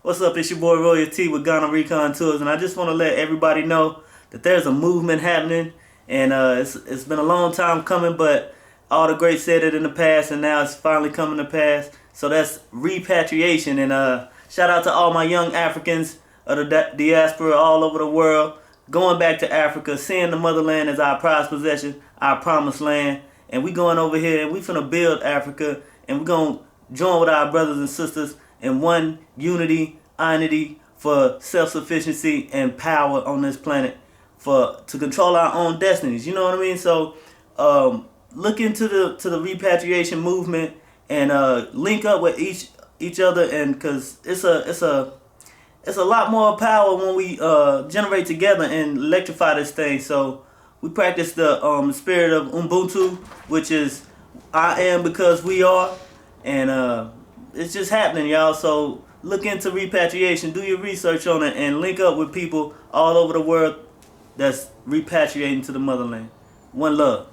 What's up? It's your boy Royalty with Ghana Recon Tours, and I just want to let everybody know that there's a movement happening, and it's been a long time coming, but all the greats said it in the past, and now it's finally coming to pass. So that's repatriation, and shout out to all my young Africans of the diaspora all over the world, going back to Africa, seeing the motherland as our prized possession, our promised land, and we going over here and we finna build Africa, and we gonna join with our brothers and sisters in one unity, unity for self-sufficiency and power on this planet to control our own destinies. You know what I mean? So look into the repatriation movement and link up with each other, and because it's a lot more power when we generate together and electrify this thing. So we practice the spirit of Ubuntu, which is I am because we are, and it's just happening, y'all. So look into repatriation, do your research on it, and link up with people all over the world that's repatriating to the motherland. One love.